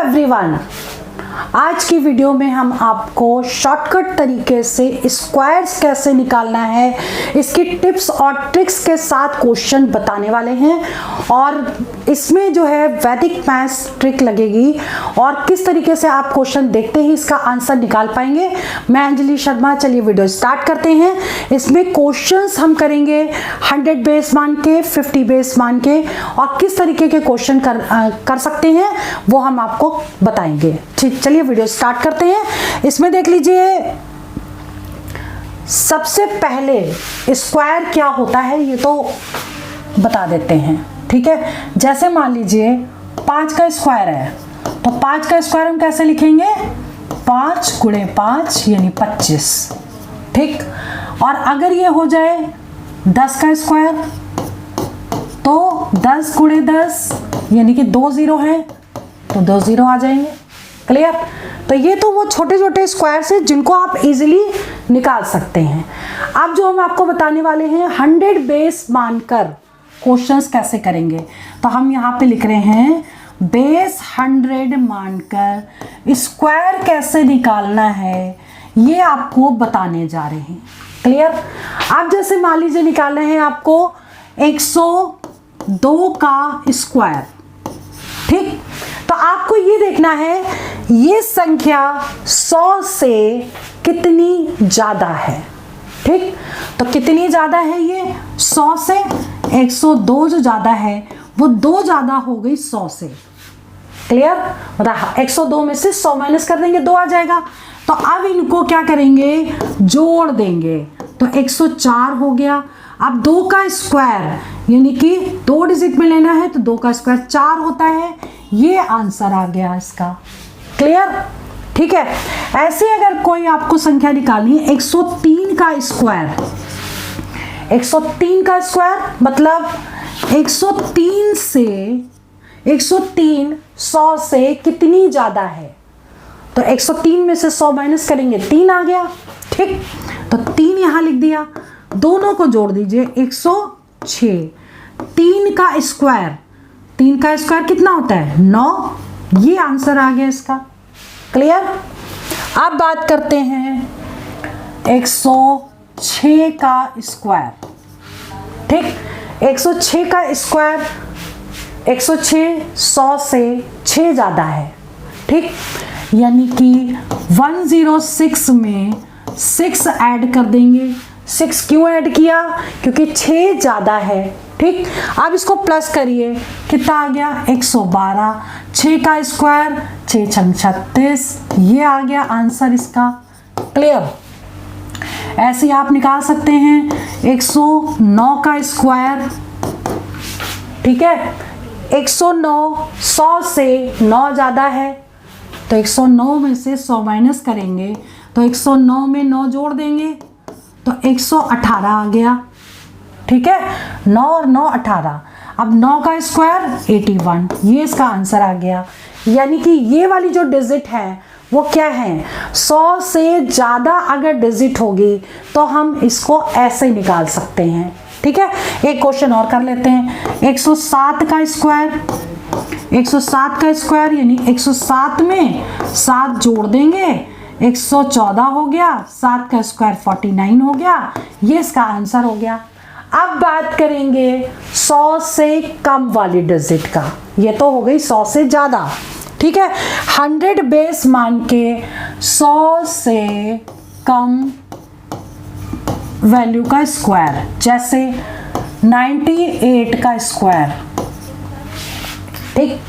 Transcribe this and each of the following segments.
Everyone, आज की video में हम आपको शॉर्टकट तरीके से स्क्वायर्स कैसे निकालना है, इसकी टिप्स और ट्रिक्स के साथ क्वेश्चन बताने वाले हैं। और इसमें जो है वैदिक मैथ्स ट्रिक लगेगी और किस तरीके से आप क्वेश्चन देखते ही इसका आंसर निकाल पाएंगे। मैं अंजलि शर्मा, चलिए वीडियो स्टार्ट करते हैं। इसमें क्वेश्चंस हम करेंगे 100 बेस मान के, 50 बेस मान के, और किस तरीके के क्वेश्चन कर सकते हैं वो हम आपको बताएंगे। ठीक, चलिए वीडियो स्टार्ट करते हैं। इसमें देख लीजिए, सबसे पहले स्क्वायर क्या होता है ये तो बता देते हैं। ठीक है, जैसे मान लीजिए 5 का स्क्वायर है, तो 5 का स्क्वायर हम कैसे लिखेंगे? 5 × 5 यानी 25। ठीक, और अगर ये हो जाए 10 का स्क्वायर, तो 10 × 10 यानी कि 2 0 है, तो 2 0 आ जाएंगे। क्लियर? तो ये तो वो छोटे छोटे स्क्वायर्स हैं जिनको आप इजीली निकाल सकते हैं। अब जो हम आपको बताने वाले हैं 100 बेस मानकर क्वेश्चंस कैसे करेंगे, तो हम यहाँ पे लिख रहे हैं बेस 100 मानकर स्क्वायर कैसे निकालना है, ये आपको बताने जा रहे हैं। क्लियर? अब जैसे मान लीजिए निकालना है आपको 102 का स्क्वायर। ठीक, तो आपको ये देखना है ये संख्या 100 से कितनी ज्यादा है। ठीक, तो कितनी ज्यादा है ये 100 से? 102 जो ज्यादा है वो 2 ज्यादा हो गई 100 से। क्लियर? मतलब 102 में से 100 माइनस कर देंगे, 2 आ जाएगा। तो अब इनको क्या करेंगे? जोड़ देंगे, तो 104 हो गया। अब 2 का स्क्वायर यानी कि 2 डिजिट में लेना है, तो 2 का स्क्वायर 4 होता है। ये आंसर आ गया इसका। क्लियर? ठीक है, ऐसे अगर कोई आपको संख्या निकालनी है 103 का स्क्वायर, 103 का स्क्वायर मतलब 103 से 103 100 से कितनी ज्यादा है, तो 103 में से 100 माइनस करेंगे, 3 आ गया। ठीक, तो 3 यहां लिख दिया, दोनों को जोड़ दीजिए 106। 3 का स्क्वायर, 3 का स्क्वायर कितना होता है? 9। ये आंसर आ गया इसका। क्लियर? अब बात करते हैं 106 का स्क्वायर। ठीक, 106 का स्क्वायर, 106 100 से 6 ज्यादा है। ठीक, यानी कि 106 में 6 ऐड कर देंगे। 6 क्यों ऐड किया? क्योंकि 6 ज्यादा है। ठीक, अब इसको प्लस करिए, कितना आ गया? 112। 6 का स्क्वायर 6 × 36, ये आ गया आंसर इसका। क्लियर? ऐसे आप निकाल सकते हैं 109 का स्क्वायर। ठीक है, 109 100 से 9 ज्यादा है, तो 109 में से 100 माइनस करेंगे, तो 109 में 9 जोड़ देंगे, तो 118 आ गया। ठीक है, 9 और 9 18। अब 9 का स्क्वायर 81, ये इसका आंसर आ गया। यानी कि ये वाली जो डिजिट है वो क्या है? 100 से ज्यादा अगर डिजिट होगी तो हम इसको ऐसे निकाल सकते हैं। ठीक है, एक क्वेश्चन और कर लेते हैं। 107 का स्क्वायर, 107 का स्क्वायर यानी 107 में 7 जोड़ देंगे, 114 हो गया। 7 का स्क्वायर 49 हो गया, ये इसका आंसर हो गया। अब बात करेंगे 100 से कम वाली डिजिट का। ये तो हो गई 100 से ज्यादा। ठीक है, 100 बेस मान के 100 से कम वैल्यू का स्क्वायर, जैसे 98 का स्क्वायर। ठीक,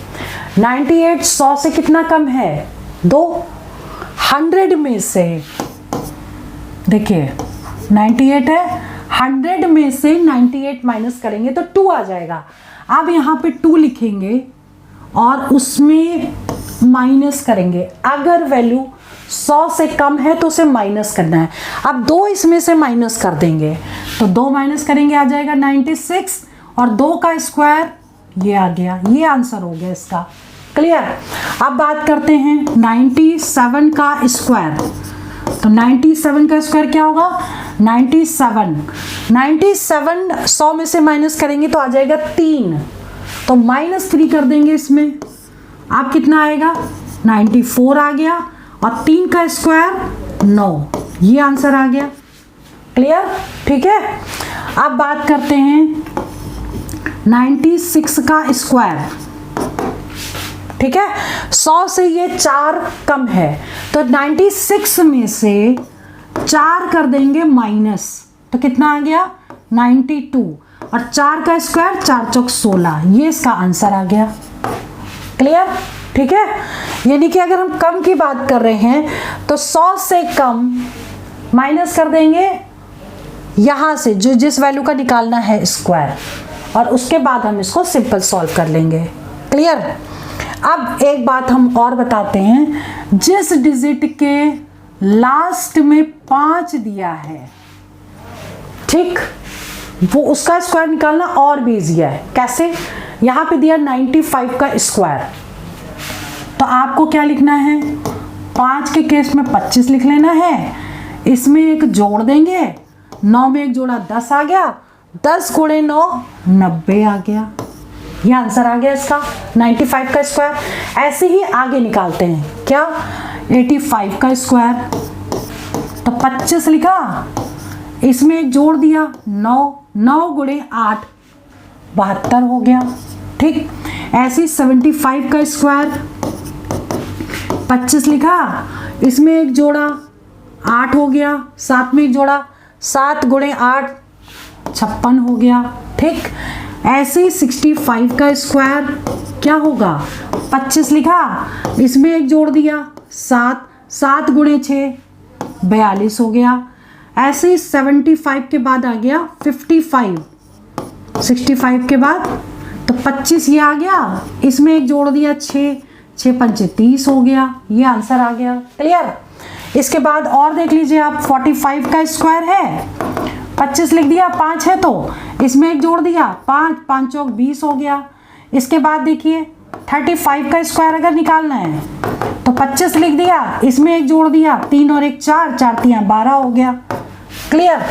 98 100 से कितना कम है? 2। 100 में से देखिए 98 है, 100 में से 98 माइनस करेंगे तो 2 आ जाएगा। अब यहाँ पे 2 लिखेंगे और उसमें माइनस करेंगे। अगर वैल्यू 100 से कम है तो उसे माइनस करना है। अब 2 इसमें से माइनस कर देंगे, तो 2 माइनस करेंगे, आ जाएगा 96, और 2 का स्क्वायर ये आ गया। ये आंसर हो गया इसका। क्लियर? अब बात करते हैं 97 का स्क्वायर। तो 97 का स्क्वायर क्या होगा? 97 100 में से माइनस करेंगे तो आ जाएगा 3, तो -3 कर देंगे इसमें। अब कितना आएगा? 94 आ गया, और 3 का स्क्वायर 9, ये आंसर आ गया। क्लियर? ठीक है। अब बात करते हैं 96 का स्क्वायर। ठीक है, 100 से ये 4 कम है, तो 96 में से 4 कर देंगे माइनस, तो कितना आ गया 92, और 4 का स्क्वायर 4 चौक 16, ये इसका आंसर आ गया। क्लियर? ठीक है, यानी कि अगर हम कम की बात कर रहे हैं तो 100 से कम माइनस कर देंगे यहां से, जो जिस वैल्यू का निकालना है स्क्वायर, और उसके बाद हम इसको सिंपल सॉल्व कर लेंगे। क्लियर? अब एक बात हम और बताते हैं, जिस डिजिट के लास्ट में 5 दिया है, ठीक, वो उसका स्क्वायर निकालना और भी इजी है। कैसे? यहां पे दिया 95 का स्क्वायर, तो आपको क्या लिखना है, 5 के केस में 25 लिख लेना है, इसमें एक जोड़ देंगे, 9 में एक जोड़ा 10 आ गया, 10 गुणे 9 90 आ गया, ये आंसर आ गया इसका 95 का स्क्वायर। ऐसे ही आगे निकालते हैं, क्या 85 का स्क्वायर, तो 25 लिखा, इसमें एक जोड़ दिया 9 गुणे 8 72 हो गया। ठीक, ऐसे ही 75 का स्क्वायर, 25 लिखा, इसमें एक जोड़ा 8 हो गया, 7 में एक जोड़ा 7 गुणे 8 56 हो गया। ठीक, ऐसे ही 65 का स्क्वायर क्या होगा, 25 लिखा, इसमें एक जोड़ दिया 7 गुणे 6 42 हो गया। ऐसे ही 75 के बाद आ गया 55, 65 के बाद तो 25 ये आ गया, इसमें एक जोड़ दिया 6 पंचे 30 हो गया, ये आंसर आ गया। क्लियर? इसके बाद और देख लीजिए आप, 45 का स्क्वायर है, 25 लिख दिया, 5 है तो इसमें एक जोड़ दिया 5 चौक 20 हो गया। इसके बाद देखिए 35 का स्क्वायर अगर निकालना है तो 25 लिख दिया, इसमें एक जोड़ दिया 3 और 1 4, 4 3 12 हो गया। क्लियर?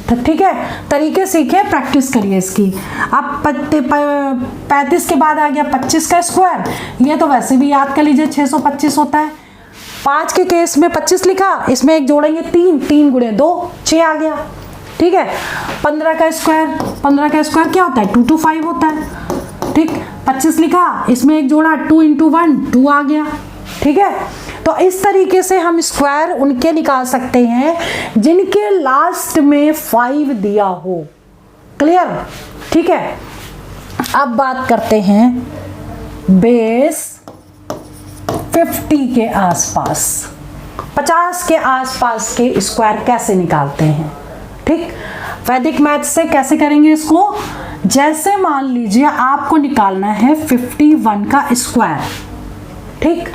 तो ठीक है, तरीके सीखे, प्रैक्टिस करिए इसकी। अब 35 के बाद आ गया 25 का स्क्वायर, ये तो वैसे भी याद कर लीजिए 625 होता है। 5 के केस में 25 लिखा, इसमें एक जोड़ेंगे 3 गुणे 2 6 आ गया। ठीक है, 15 का स्क्वायर क्या होता है, 2 to 5 होता है। ठीक, 25 लिखा, इसमें एक जोड़ा 2 into 1 2 आ गया। ठीक है, तो इस तरीके से हम स्क्वायर उनके निकाल सकते हैं जिनके लास्ट में 5 दिया हो। क्लियर? ठीक है, अब बात करते हैं बेस 50 के आसपास, 50 के आसपास के स्क्वायर कैसे निकालते हैं। ठीक, वैदिक मैथ से कैसे करेंगे इसको, जैसे मान लीजिए आपको निकालना है 51 का स्क्वायर। ठीक,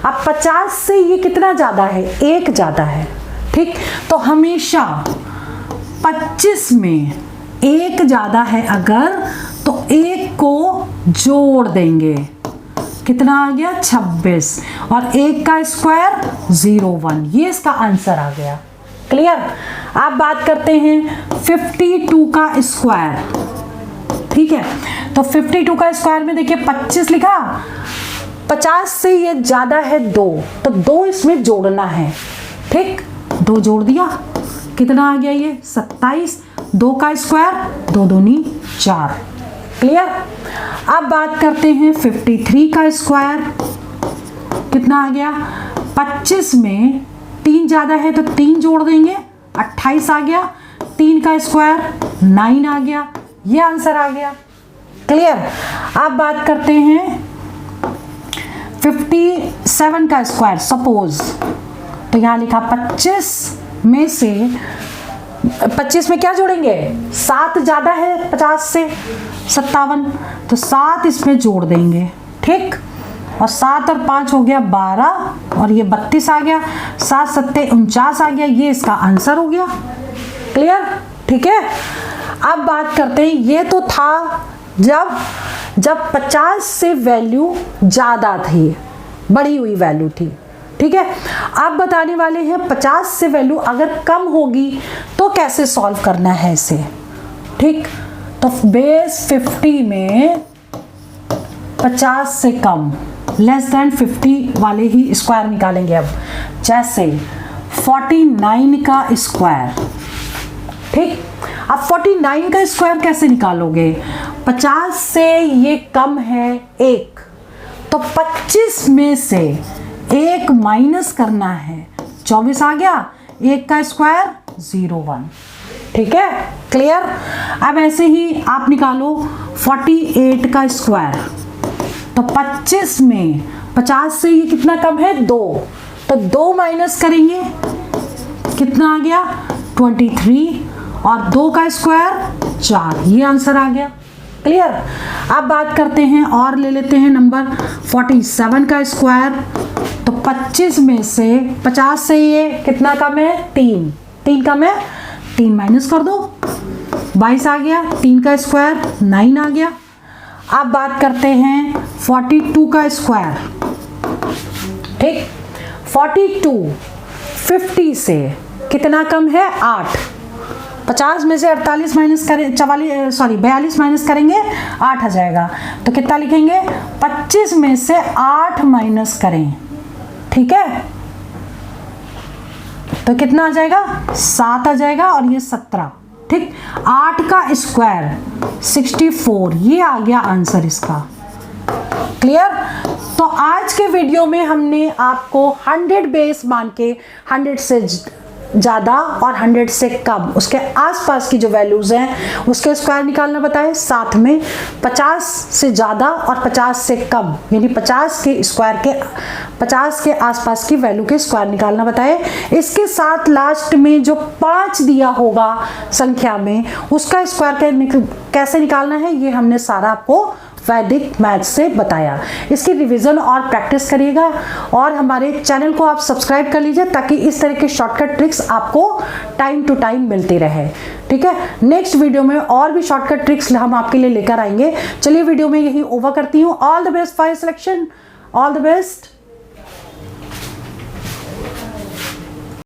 अब 50 से ये कितना ज्यादा है, 1 ज्यादा है। ठीक, तो हमेशा 25 में 1 ज्यादा है अगर, तो 1 को जोड़ देंगे, कितना आ गया 26, और 1 का स्क्वायर 01, ये इसका आंसर आ गया। क्लियर? आप बात करते हैं 52 का स्क्वायर। ठीक है, तो 52 का स्क्वायर में देखिए 25 लिखा, 50 से ये ज्यादा है 2, तो 2 इसमें जोड़ना है। ठीक, 2 जोड़ दिया, कितना आ गया ये 27, 2 का स्क्वायर 2 दूनी 4। क्लियर? अब बात करते हैं 53 का स्क्वायर, कितना आ गया, 25 में 3 ज्यादा है तो 3 जोड़ देंगे, 28 आ गया, 3 का स्क्वायर 9 आ गया, ये आंसर आ गया। क्लियर? अब बात करते हैं 57 का स्क्वायर, सपोज, तो यहां लिखा 25 में से 25 में क्या जोड़ेंगे, 7 ज्यादा है 50 से 57, तो 7 इसमें जोड़ देंगे। ठीक, और 7 और 5 हो गया 12, और ये 32 आ गया, 7 7 49 आ गया, ये इसका आंसर हो गया। क्लियर? ठीक है, अब बात करते हैं, ये तो था जब 50 से वैल्यू ज्यादा थी, बढ़ी हुई वैल्यू थी। ठीक है, अब बताने वाले हैं 50 से वैल्यू अगर कम होगी तो कैसे सॉल्व करना है इसे। ठीक, तो बेस 50 में 50 से कम, लेस देन 50 वाले ही स्क्वायर निकालेंगे। अब जैसे 49 का स्क्वायर, ठीक। अब 49 का स्क्वायर कैसे निकालोगे? 50 से ये कम है 1, तो 25 में से 1 माइनस करना है, 24 आ गया। 1 का स्क्वायर 01, ठीक है, क्लियर। अब ऐसे ही आप निकालो 48 का स्क्वायर, तो 25 में 50 से ये कितना कम है? 2, तो 2 माइनस करेंगे, कितना आ गया? 23, और 2 का स्क्वायर 4, ये आंसर आ गया, क्लियर। अब बात करते हैं और ले लेते हैं नंबर 47 का स्क्वायर, तो 25 में से 50 से ये कितना कम है? 3 कम है, 3 माइनस कर दो, 22 आ गया। 3 का स्क्वायर 9 आ गया। अब बात करते हैं 42 का स्क्वायर, ठीक। 42 50 से कितना कम है? 8। 50 में से 48 माइनस करें, 42 माइनस करेंगे, 8 आ जाएगा। तो कितना लिखेंगे? 25 में से 8 माइनस करें, ठीक है, तो कितना आ जाएगा? 7 आ जाएगा, और ये 17, ठीक। 8 का स्क्वायर 64, ये आ गया आंसर इसका, क्लियर। तो आज के वीडियो में हमने आपको 100 बेस मान के 100 से ज़्यादा और 100 से कम, उसके आसपास की जो वैल्यूज़ हैं उसके स्क्वायर निकालना बताए, साथ में 50 से ज़्यादा और 50 से कम, यानी 50 के स्क्वायर के 50 के आसपास की वैल्यू के स्क्वायर निकालना बताए। इसके साथ लास्ट में जो 5 दिया होगा संख्या में, उसका स्क्वायर कैसे निकालना है, ये हमने सारा आपको वैदिक मैथ से बताया। इसकी रिवीजन और प्रैक्टिस करिएगा, और हमारे चैनल को आप सब्सक्राइब कर लीजिए, ताकि इस तरह के शॉर्टकट ट्रिक्स आपको टाइम टू टाइम मिलती रहे, ठीक है। नेक्स्ट वीडियो में और भी शॉर्टकट ट्रिक्स हम आपके लिए लेकर आएंगे। चलिए वीडियो में यही ओवर करती हूँ। All the best for selection, all the best.